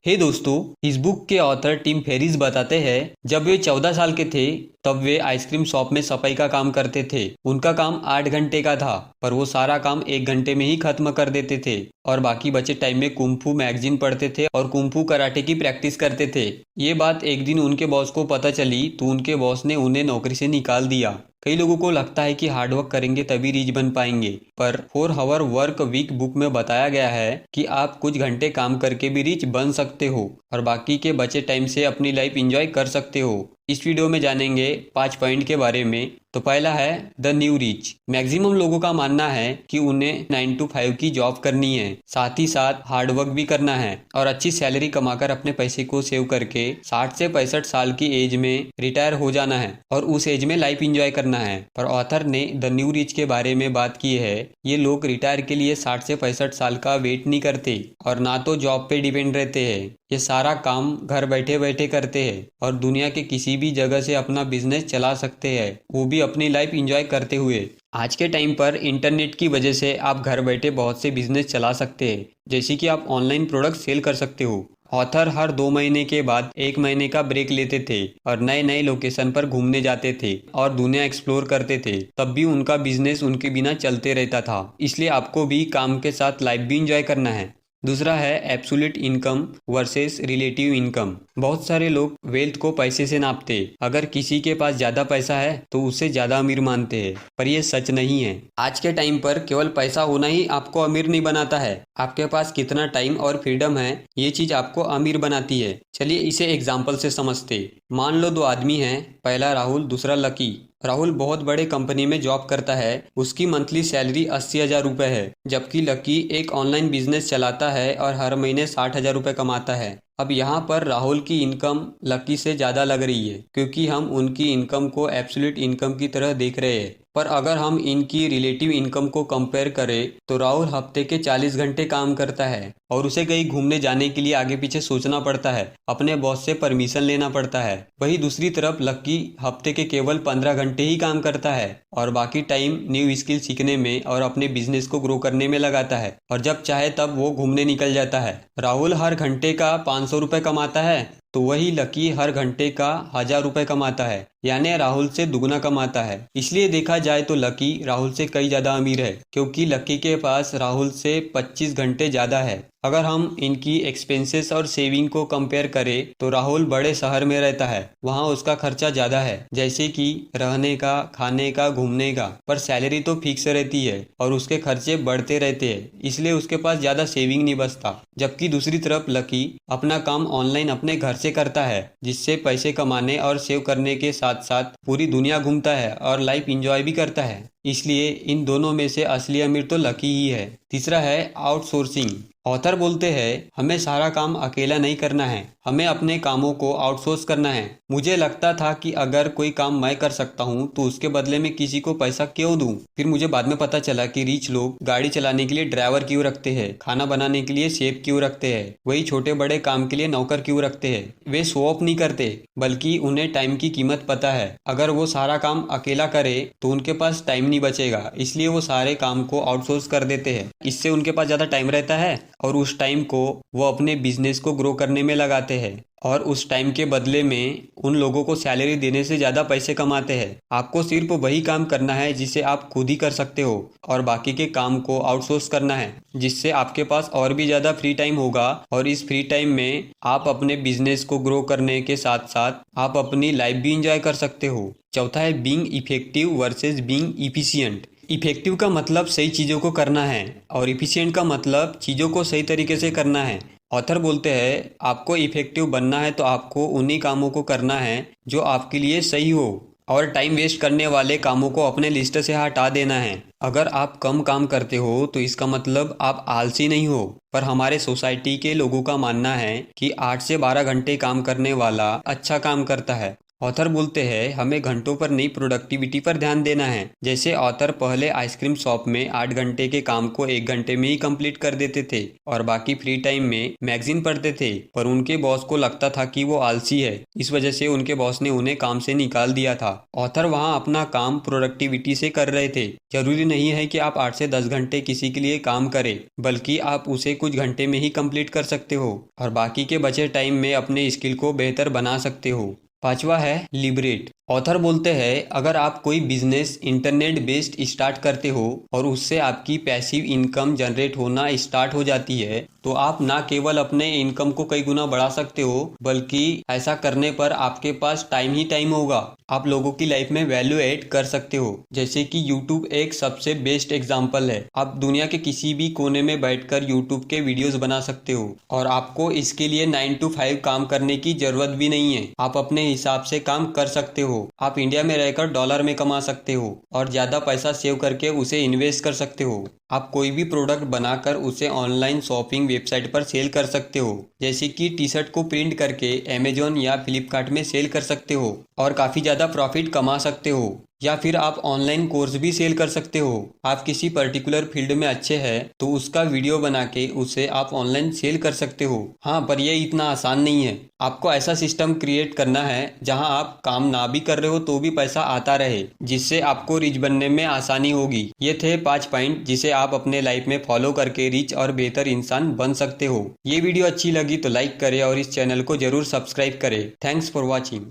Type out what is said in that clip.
हे दोस्तों, इस बुक के ऑथर टिम फेरिस बताते हैं जब वे 14 साल के थे तब वे आइसक्रीम शॉप में सफाई का काम करते थे। उनका काम 8 घंटे का था, पर वो सारा काम 1 घंटे में ही खत्म कर देते थे और बाकी बचे टाइम में कुंफू मैगजीन पढ़ते थे और कुंफू कराटे की प्रैक्टिस करते थे। ये बात एक दिन उनके बॉस को पता चली तो उनके बॉस ने उन्हें नौकरी से निकाल दिया। कई लोगों को लगता है कि हार्डवर्क करेंगे तभी रिच बन पाएंगे, पर 4 आवर वर्क वीक बुक में बताया गया है कि आप कुछ घंटे काम करके भी रिच बन सकते हो और बाकी के बचे टाइम से अपनी लाइफ एंजॉय कर सकते हो। इस वीडियो में जानेंगे 5 पॉइंट के बारे में। तो पहला है द न्यू रिच। मैक्सिमम लोगों का मानना है कि उन्हें 9 to 5 की जॉब करनी है, साथ ही साथ हार्डवर्क भी करना है और अच्छी सैलरी कमाकर अपने पैसे को सेव करके 60 से 65 साल की एज में रिटायर हो जाना है और उस एज में लाइफ एंजॉय करना है। पर ऑथर ने द न्यू रिच के बारे में बात की है। ये लोग रिटायर के लिए 60 से 65 साल का वेट नहीं करते और ना तो जॉब पे डिपेंड रहते हैं। ये सारा काम घर बैठे बैठे करते हैं और दुनिया के किसी भी जगह से अपना बिजनेस चला सकते हैं, वो भी अपनी लाइफ एंजॉय करते हुए। आज के टाइम पर इंटरनेट की वजह से आप घर बैठे बहुत से बिजनेस चला सकते हैं, जैसे कि आप ऑनलाइन प्रोडक्ट सेल कर सकते हो। ऑथर हर 2 महीने के बाद 1 महीने का ब्रेक लेते थे और नए नए लोकेशन पर घूमने जाते थे और दुनिया एक्सप्लोर करते थे। तब भी उनका बिजनेस उनके बिना चलते रहता था। इसलिए आपको भी काम के साथ लाइफ भी एंजॉय करना है। दूसरा है absolute income versus relative income. बहुत सारे लोग वेल्थ को पैसे से नापते। अगर किसी के पास ज्यादा पैसा है तो उसे ज्यादा अमीर मानते हैं, पर यह सच नहीं है। आज के टाइम पर केवल पैसा होना ही आपको अमीर नहीं बनाता है। आपके पास कितना टाइम और फ्रीडम है, ये चीज आपको अमीर बनाती है। चलिए इसे एग्जाम्पल से समझते। मान लो 2 आदमी हैं, पहला राहुल, दूसरा लकी। राहुल बहुत बड़े कंपनी में जॉब करता है, उसकी मंथली सैलरी 80,000 रुपए है, जबकि लकी एक ऑनलाइन बिजनेस चलाता है और हर महीने 60,000 रुपए कमाता है। अब यहाँ पर राहुल की इनकम लकी से ज़्यादा लग रही है, क्योंकि हम उनकी इनकम को एब्सोल्यूट इनकम की तरह देख रहे हैं। पर अगर हम इनकी रिलेटिव इनकम को कंपेयर करें तो राहुल हफ्ते के 40 घंटे काम करता है और उसे कहीं घूमने जाने के लिए आगे पीछे सोचना पड़ता है, अपने बॉस से परमिशन लेना पड़ता है। वहीं दूसरी तरफ लकी हफ्ते के केवल 15 घंटे ही काम करता है और बाकी टाइम न्यू स्किल सीखने में और अपने बिजनेस को ग्रो करने में लगाता है और जब चाहे तब वो घूमने निकल जाता है। राहुल हर घंटे का 500 रुपए कमाता है तो वही लकी हर घंटे का 1000 रुपए कमाता है, यानी राहुल से दुगना कमाता है। इसलिए देखा जाए तो लकी राहुल से कई ज्यादा अमीर है, क्योंकि लकी के पास राहुल से 25 घंटे ज्यादा है। अगर हम इनकी एक्सपेंसेस और सेविंग को कंपेयर करें तो राहुल बड़े शहर में रहता है, वहाँ उसका खर्चा ज्यादा है, जैसे कि रहने का, खाने का, घूमने का, पर सैलरी तो फिक्स रहती है और उसके खर्चे बढ़ते रहते हैं, इसलिए उसके पास ज्यादा सेविंग नहीं बचता। जबकि दूसरी तरफ लकी अपना काम ऑनलाइन अपने घर से करता है, जिससे पैसे कमाने और सेव करने के साथ साथ पूरी दुनिया घूमता है और लाइफ एंजॉय भी करता है। इसलिए इन दोनों में से असली अमीर तो लकी ही है। तीसरा है आउटसोर्सिंग। ऑथर बोलते हैं हमें सारा काम अकेला नहीं करना है, हमें अपने कामों को आउटसोर्स करना है। मुझे लगता था कि अगर कोई काम मैं कर सकता हूँ तो उसके बदले में किसी को पैसा क्यों दूं। फिर मुझे बाद में पता चला कि रिच लोग गाड़ी चलाने के लिए ड्राइवर क्यों रखते हैं, खाना बनाने के लिए शेफ क्यों रखते हैं, वही छोटे बड़े काम के लिए नौकर क्यों रखते हैं। वे शो ऑफ नहीं करते, बल्कि उन्हें टाइम की कीमत पता है। अगर वो सारा काम अकेला करे तो उनके पास टाइम नहीं बचेगा, इसलिए वो सारे काम को आउटसोर्स कर देते हैं। इससे उनके पास ज्यादा टाइम रहता है और उस टाइम को वो अपने बिजनेस को ग्रो करने में लगाते हैं और उस टाइम के बदले में उन लोगों को सैलरी देने से ज्यादा पैसे कमाते हैं। आपको सिर्फ वही काम करना है जिसे आप खुद ही कर सकते हो और बाकी के काम को आउटसोर्स करना है, जिससे आपके पास और भी ज्यादा फ्री टाइम होगा और इस फ्री टाइम में आप अपने बिजनेस को ग्रो करने के साथ साथ आप अपनी लाइफ भी एंजॉय कर सकते हो। चौथा है being effective versus being efficient. Effective का मतलब सही चीज़ों को करना है और इफिशिएंट का मतलब चीज़ों को सही तरीके से करना है। ऑथर बोलते हैं आपको इफेक्टिव बनना है तो आपको उन्हीं कामों को करना है जो आपके लिए सही हो और टाइम वेस्ट करने वाले कामों को अपने लिस्ट से हटा देना है। अगर आप कम काम करते हो तो इसका मतलब आप आलसी नहीं हो, पर हमारे सोसाइटी के लोगों का मानना है कि 8 से 12 घंटे काम करने वाला अच्छा काम करता है ऑथर बोलते हैं हमें घंटों पर नहीं प्रोडक्टिविटी पर ध्यान देना है। जैसे ऑथर पहले आइसक्रीम शॉप में 8 घंटे के काम को 1 घंटे में ही कंप्लीट कर देते थे और बाकी फ्री टाइम में मैगजीन पढ़ते थे, पर उनके बॉस को लगता था कि वो आलसी है। इस वजह से उनके बॉस ने उन्हें काम से निकाल दिया था। ऑथर वहाँ अपना काम प्रोडक्टिविटी से कर रहे थे। जरूरी नहीं है कि आप 8 से 10 घंटे किसी के लिए काम करें, बल्कि आप उसे कुछ घंटे में ही कंप्लीट कर सकते हो और बाकी के बचे टाइम में अपने स्किल को बेहतर बना सकते हो। पांचवा है लिबरेट। ऑथर बोलते हैं अगर आप कोई बिजनेस इंटरनेट बेस्ड स्टार्ट करते हो और उससे आपकी पैसिव इनकम जनरेट होना स्टार्ट हो जाती है, तो आप ना केवल अपने इनकम को कई गुना बढ़ा सकते हो, बल्कि ऐसा करने पर आपके पास टाइम ही टाइम होगा। आप लोगों की लाइफ में वैल्यू ऐड कर सकते हो। जैसे कि यूट्यूब एक सबसे बेस्ट एग्जाम्पल है। आप दुनिया के किसी भी कोने में बैठकर यूट्यूब के वीडियोस बना सकते हो और आपको इसके लिए 9 to 5 काम करने की जरूरत भी नहीं है। आप अपने हिसाब से काम कर सकते हो। आप इंडिया में रहकर डॉलर में कमा सकते हो और ज्यादा पैसा सेव करके उसे इन्वेस्ट कर सकते हो। आप कोई भी प्रोडक्ट बनाकर उसे ऑनलाइन शॉपिंग वेबसाइट पर सेल कर सकते हो। जैसे कि टी शर्ट को प्रिंट करके अमेजोन या फ्लिपकार्ट में सेल कर सकते हो और काफ़ी ज़्यादा प्रॉफिट कमा सकते हो। या फिर आप ऑनलाइन कोर्स भी सेल कर सकते हो। आप किसी पर्टिकुलर फील्ड में अच्छे हैं तो उसका वीडियो बना के उसे आप ऑनलाइन सेल कर सकते हो। हाँ, पर यह इतना आसान नहीं है। आपको ऐसा सिस्टम क्रिएट करना है जहां आप काम ना भी कर रहे हो तो भी पैसा आता रहे, जिससे आपको रिच बनने में आसानी होगी। ये थे 5 पॉइंट जिसे आप अपने लाइफ में फॉलो करके रिच और बेहतर इंसान बन सकते हो। ये वीडियो अच्छी लगी तो लाइक करें और इस चैनल को जरूर सब्सक्राइब करें। Thanks for watching.